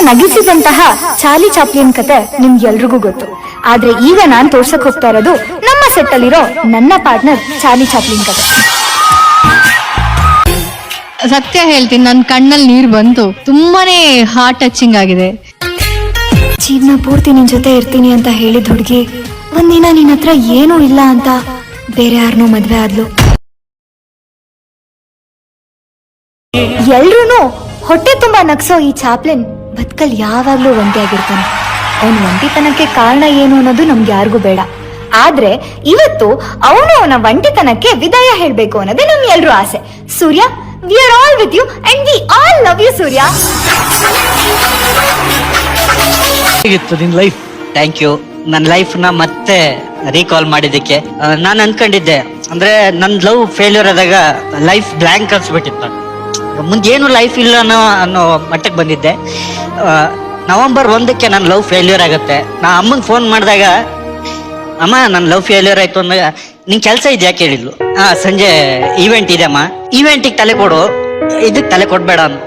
ನಗಿಸಿದಂತಹ Charlie Chaplin ಕತೆ ನಿಮ್ಗೆಲ್ರಿಗೂ ಗೊತ್ತು. ಆದ್ರೆ ಈಗ ನಾನ್ ತೋರ್ಸಕ್ ಹೋಗ್ತಾ ಇರೋದು ನಮ್ಮ ಸೆಟ್ ಅಲ್ಲಿರೋ ನನ್ನ ಪಾರ್ಟ್ನರ್ ಚಾರ್ಲಿ ಚಾಪ್ಲಿನ್ ಕತೆ. ಸತ್ಯ ಹೇಳ್ತೀನಿ, ನನ್ ಕಣ್ಣಲ್ಲಿ ನೀರ್ ಬಂತು. ತುಂಬಾನೇ ಹಾರ್ಟ್ ಟಚಿಂಗ್ ಆಗಿದೆ. ಜೀವನ ಪೂರ್ತಿ ನಿನ್ ಜೊತೆ ಇರ್ತೀನಿ ಅಂತ ಹೇಳಿದ ಹುಡುಗಿ ಒಂದಿನ ನಿನ್ನ ಹತ್ರ ಏನೂ ಇಲ್ಲ ಅಂತ ಬೇರೆ ಯಾರನ್ನೂ ಮದ್ವೆ ಆದ್ಲು. ಎಲ್ರೂನು ಹೊಟ್ಟೆ ತುಂಬಾ ನಗ್ಸೋ ಈ ಚಾಪ್ಲಿನ್ ಬದುಕಲ್ ಯಾವಾಗ್ಲೂ ಒಂಟಿಯಾಗಿರ್ತಾನೆ. ಅವನ್ ಒಂಟಿತನಕ್ಕೆ ಕಾರಣ ಏನು ಅನ್ನೋದು ನಮ್ಗೆ ಯಾರಿಗೂ ಬೇಡ. ಆದ್ರೆ ಇವತ್ತು ಅವನು ಅವನ ಒಂಟಿತನಕ್ಕೆ ವಿದಾಯ ಹೇಳ್ಬೇಕು ಅನ್ನೋದೇ ನಮ್ ಎಲ್ರೂ ಆಸೆ. Surya, we are all with you and we all love you Surya. ಹೇಗಿತ್ತು ನಿನ್ ಲೈಫ್? Thank you. ನನ್ನ ಲೈಫ್ ನ ಮತ್ತೆ ರೀಕಾಲ್ ಮಾಡಿದ್ದಕ್ಕೆ. ನಾನು ಅನ್ಕೊಂಡಿದ್ದೆ ಅಂದ್ರೆ ನನ್ ಲವ್ ಫೇಲ್ಯೂರ್ ಆದಾಗ ಲೈಫ್ ಬ್ಲಾಂಕ್ ಅನ್ಸ್ಬಿಟ್ಟಿತ್ತು. ಮುಂದೇನು ಲೈಫ್ ಇಲ್ಲ ಅನ್ನೋ ಮಟ್ಟಕ್ಕೆ ಬಂದಿದ್ದೆ. ನವೆಂಬರ್ 1ಕ್ಕೆ ನನ್ನ ಲವ್ ಫೇಲ್ಯೂರ್ ಆಗುತ್ತೆ. ನಾ ಅಮ್ಮಂಗೆ ಫೋನ್ ಮಾಡಿದಾಗ, ಅಮ್ಮ ನನ್ನ ಲವ್ ಫೇಲ್ಯೂರ್ ಆಯ್ತು ಅಂದಾಗ ನಿನ್ ಕೆಲಸ ಇದೆಯಾ ಕೇಳಿದ್ಲು. ಸಂಜೆ ಈವೆಂಟ್ ಇದೆ ಅಮ್ಮ, ಈವೆಂಟಿಗೆ ತಲೆ ಕೊಡು, ಇದಕ್ಕೆ ತಲೆ ಕೊಡ್ಬೇಡ ಅಂತ.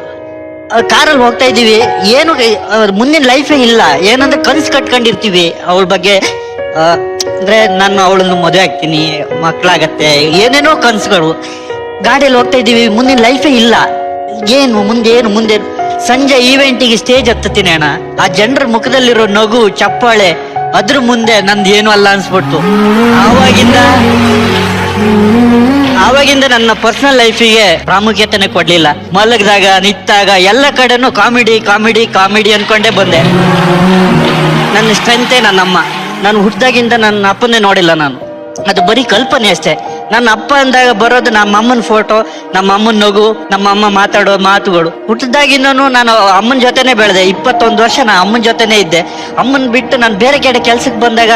ಕಾರಲ್ಲಿ ಹೋಗ್ತಾ ಇದೀವಿ, ಏನು ಮುಂದಿನ ಲೈಫೇ ಇಲ್ಲ. ಏನಂದ್ರೆ ಕನ್ಸು ಕಟ್ಕೊಂಡಿರ್ತೀವಿ ಅವಳ ಬಗ್ಗೆ. ಅಂದ್ರೆ ನಾನು ಅವಳನ್ನು ಮದುವೆ ಆಗ್ತೀನಿ, ಮಕ್ಕಳಾಗತ್ತೆ, ಏನೇನೋ ಕನ್ಸುಗಳು. ಗಾಡಿಯಲ್ಲಿ ಹೋಗ್ತಾ ಇದೀವಿ, ಮುಂದಿನ ಲೈಫೇ ಇಲ್ಲ. ಏನು ಮುಂದೆ ಸಂಜೆ ಈವೆಂಟಿಗೆ ಸ್ಟೇಜ್ ಹತ್ತತೀನಿ ಅಣ್ಣ. ಆ ಜನರ ಮುಖದಲ್ಲಿರೋ ನಗು, ಚಪ್ಪಾಳೆ, ಅದ್ರ ಮುಂದೆ ನಂದು ಏನು ಅಲ್ಲ ಅನ್ಸ್ಬಿಟ್ಟು ಆವಾಗಿಂದ ನನ್ನ ಪರ್ಸನಲ್ ಲೈಫಿಗೆ ಪ್ರಾಮುಖ್ಯತೆನೆ ಕೊಡ್ಲಿಲ್ಲ. ಮಲಗಿದಾಗ, ನಿಂತಾಗ ಎಲ್ಲ ಕಡೆನೂ ಕಾಮಿಡಿ ಕಾಮಿಡಿ ಕಾಮಿಡಿ ಅನ್ಕೊಂಡೇ ಬಂದೆ. ನನ್ನ ಸ್ಟ್ರೆಂತೆ ನನ್ನಮ್ಮ. ನಾನು ಹುಟ್ಟಿದಾಗಿಂದ ನನ್ನ ಅಪ್ಪನ್ನೇ ನೋಡಿಲ್ಲ ನಾನು. ಅದು ಬರೀ ಕಲ್ಪನೆ ಅಷ್ಟೇ. ನನ್ನ ಅಪ್ಪ ಅಂದಾಗ ಬರೋದು ನಮ್ಮ ಅಮ್ಮನ ಫೋಟೋ, ನಮ್ಮ ಅಮ್ಮನ ನಗು, ನಮ್ಮ ಅಮ್ಮ ಮಾತಾಡೋ ಮಾತುಗಳು. ಹುಟ್ಟಿದಾಗಿಂದನೂ ನಾನು ಅಮ್ಮನ ಜೊತೆನೆ ಬೆಳೆದೆ. 21 ವರ್ಷ ನಾ ಅಮ್ಮನ ಜೊತೆನೆ ಇದ್ದೆ. ಅಮ್ಮನ್ ಬಿಟ್ಟು ನಾನು ಬೇರೆ ಕಡೆ ಕೆಲ್ಸಕ್ಕೆ ಬಂದಾಗ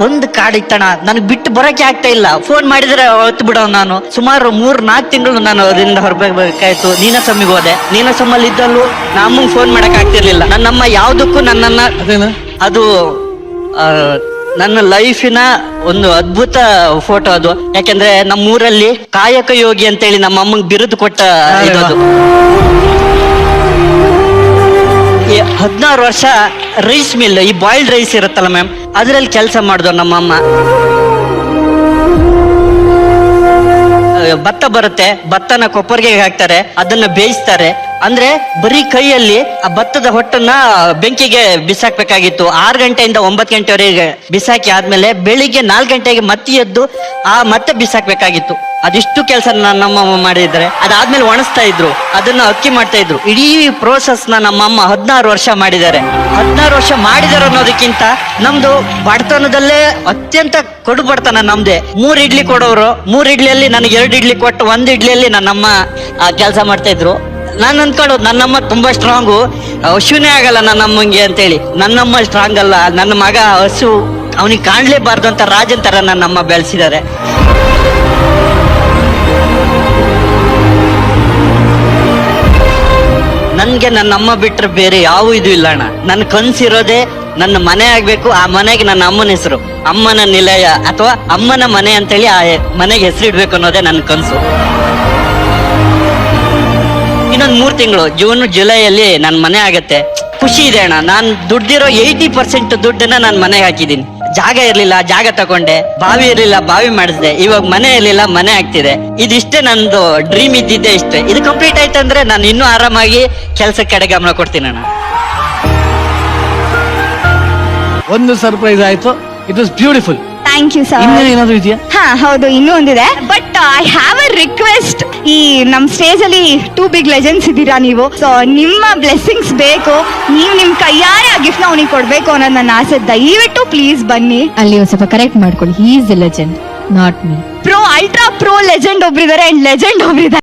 ಒಂದು ಕಾಡಿತ್ತಣ, ನನಗೆ ಬಿಟ್ಟು ಬರೋಕೆ ಆಗ್ತಾ ಇಲ್ಲ. ಫೋನ್ ಮಾಡಿದ್ರೆ ಹೊತ್ತು ಬಿಡೋ. ನಾನು ಸುಮಾರು 3-4 ತಿಂಗಳು ನಾನು ಅದರಿಂದ ಹೊರಬೇಕಾಯ್ತು. ನೀನಾಸಮ್ಮಿಗೆ ಹೋದೆ. ನೀನಾಸಮ್ಮಲ್ಲಿ ಇದ್ದಲ್ಲೂ ನಾ ಅಮ್ಮಂಗೆ ಫೋನ್ ಮಾಡಕ್ ಆಗ್ತಿರ್ಲಿಲ್ಲ. ನನ್ನಮ್ಮ ಯಾವ್ದಕ್ಕೂ ನನ್ನನ್ನ, ಅದು ನನ್ನ ಲೈಫಿನ ಒಂದು ಅದ್ಭುತ ಫೋಟೋ ಅದು. ಯಾಕೆಂದ್ರೆ ನಮ್ಮೂರಲ್ಲಿ ಕಾಯಕ ಯೋಗಿ ಅಂತೇಳಿ ನಮ್ಮ ಅಮ್ಮಂಗೆ ಬಿರುದು ಕೊಟ್ಟ ಇದದು. 16 ವರ್ಷ ರೈಸ್ ಮಿಲ್, ಈ ಬಾಯ್ಲ್ಡ್ ರೈಸ್ ಇರುತ್ತಲ್ಲ ಮ್ಯಾಮ್, ಅದ್ರಲ್ಲಿ ಕೆಲಸ ಮಾಡಿದ್ರು ನಮ್ಮಮ್ಮ. ಭತ್ತ ಬರುತ್ತೆ, ಭತ್ತನ ಕೊಪ್ಪರಿಗೆ ಹಾಕ್ತಾರೆ, ಅದನ್ನ ಬೇಯಿಸ್ತಾರೆ. ಅಂದ್ರೆ ಬರೀ ಕೈಯಲ್ಲಿ ಆ ಭತ್ತದ ಹೊಟ್ಟನ್ನ ಬೆಂಕಿಗೆ ಬಿಸಾಕ್ಬೇಕಾಗಿತ್ತು. 6 ಗಂಟೆಯಿಂದ 9 ಗಂಟೆವರೆಗೆ ಬಿಸಾಕಿ ಆದ್ಮೇಲೆ ಬೆಳಿಗ್ಗೆ 4 ಗಂಟೆಗೆ ಮತ್ತೆ ಎದ್ದು ಮತ್ತೆ ಬಿಸಾಕ್ಬೇಕಾಗಿತ್ತು. ಅದಿಷ್ಟು ಕೆಲಸ ನಮ್ಮಮ್ಮ ಮಾಡಿದ್ರೆ, ಅದಾದ್ಮೇಲೆ ಒಣಸ್ತಾ ಇದ್ರು, ಅದನ್ನ ಅಕ್ಕಿ ಮಾಡ್ತಾ ಇದ್ರು. ಇಡೀ ಪ್ರೋಸೆಸ್ ನಮ್ಮಮ್ಮ 16 ವರ್ಷ ಮಾಡಿದ್ದಾರೆ. 16 ವರ್ಷ ಮಾಡಿದಾರೆ ಅನ್ನೋದಕ್ಕಿಂತ ನಮ್ದು ಬಡತನದಲ್ಲೇ ಅತ್ಯಂತ ಕಡು ಬಡತನ ನಮ್ದೆ. 3 ಇಡ್ಲಿ ಕೊಡೋರು, 3 ಇಡ್ಲಿಯಲ್ಲಿ ನನಗೆ 2 ಇಡ್ಲಿ ಕೊಟ್ಟು 1 ಇಡ್ಲಿಯಲ್ಲಿ ನನ್ನಮ್ಮ ಕೆಲಸ ಮಾಡ್ತಾ ಇದ್ರು. ನಾನು ಅನ್ಕೊಳ್ಳೋದು ನನ್ನಮ್ಮ ತುಂಬಾ ಸ್ಟ್ರಾಂಗು, ಹಸುನೇ ಆಗಲ್ಲ ನನ್ನಮ್ಮಂಗೆ ಅಂತೇಳಿ. ನನ್ನಮ್ಮ ಸ್ಟ್ರಾಂಗ್ ಅಲ್ಲ, ನನ್ನ ಮಗ ಹಸು, ಅವನಿಗೆ ಕಾಣ್ಲೇಬಾರ್ದು ಅಂತ ರಾಜನ್ ತರ ನನ್ನಮ್ಮ ಬೆಳೆಸಿದ್ದಾರೆ. ನನ್ಗೆ ನನ್ನಮ್ಮ ಬಿಟ್ರೆ ಬೇರೆ ಯಾವ ಇದು ಇಲ್ಲ ಅಣ್ಣ. ನನ್ನ ಕನ್ಸಿರೋದೇ ನನ್ನ ಮನೆ ಆಗ್ಬೇಕು. ಆ ಮನೆಗೆ ನನ್ನ ಅಮ್ಮನ ಹೆಸರು, ಅಮ್ಮನ ನಿಲಯ ಅಥವಾ ಅಮ್ಮನ ಮನೆ ಅಂತೇಳಿ ಆ ಮನೆಗೆ ಹೆಸರಿಡ್ಬೇಕು ಅನ್ನೋದೇ ನನ್ನ ಕನ್ಸು. ಇನ್ನೊಂದು 3 ತಿಂಗಳು, ಜೂನ್ ಜುಲೈಯಲ್ಲಿ ನನ್ನ ಮನೆ ಆಗತ್ತೆ. ಖುಷಿ ಇದೆ ಅಣ್ಣ. ನಾನು ದುಡ್ದಿರೋ 80% ದುಡ್ಡನ್ನ ನಾನು ಮನೆಗೆ ಹಾಕಿದ್ದೀನಿ. ಜಾಗ ಇರ್ಲಿಲ್ಲ, ಜಾಗ ತಗೊಂಡೆ. ಬಾವಿ ಇರ್ಲಿಲ್ಲ, ಬಾವಿ ಮಾಡಿಸಿದೆ. ಇವಾಗ ಮನೆ ಇರ್ಲಿಲ್ಲ, ಮನೆ ಆಗ್ತಿದೆ. ಇದಿಷ್ಟೇ ನಂದು ಡ್ರೀಮ್ ಇದ್ದಿದ್ದೆ ಇಷ್ಟೇ. ಇದು ಕಂಪ್ಲೀಟ್ ಆಯ್ತಂದ್ರೆ ನಾನು ಇನ್ನೂ ಆರಾಮಾಗಿ ಕೆಲ್ಸದ ಕಡೆ ಗಮನ ಕೊಡ್ತೀನಿ ಅಣ್ಣ. ಒಂದು ಸರ್ಪ್ರೈಸ್ ಆಯ್ತು, it was beautiful. Thank you sir. ಏನಾದ್ರು ಇದೆಯಾ? ಹೌದು, ಇನ್ನೂ ಒಂದಿದೆ. But I have a request. ಈ ನಮ್ ಸ್ಟೇಜ್ ಅಲ್ಲಿ 2 ಬಿಗ್ ಲೆಜೆಂಡ್ಸ್ ಇದ್ದೀರಾ ನೀವು. ಸೊ ನಿಮ್ಮ ಬ್ಲೆಸ್ಸಿಂಗ್ಸ್ ಬೇಕು. ನೀವು ನಿಮ್ ಕೈಯಾರೆ ಆ ಗಿಫ್ಟ್ ನ ಅವನಿಗೆ ಕೊಡ್ಬೇಕು ಅನ್ನೋದು ನನ್ನ ಆಸೆ. ದಯವಿಟ್ಟು ಪ್ಲೀಸ್ ಬನ್ನಿ. ಅಲ್ಲಿ ಒಂದ್ ಸ್ವಲ್ಪ ಕರೆಕ್ಟ್ ಮಾಡ್ಕೊಳ್ಳಿ. He is the legend, not me. Ultra pro legend ಒಬ್ರಿದ್ದಾರೆ ಅಂಡ್ ಲೆಜೆಂಡ್ ಒಬ್ರಿದ್ದಾರೆ.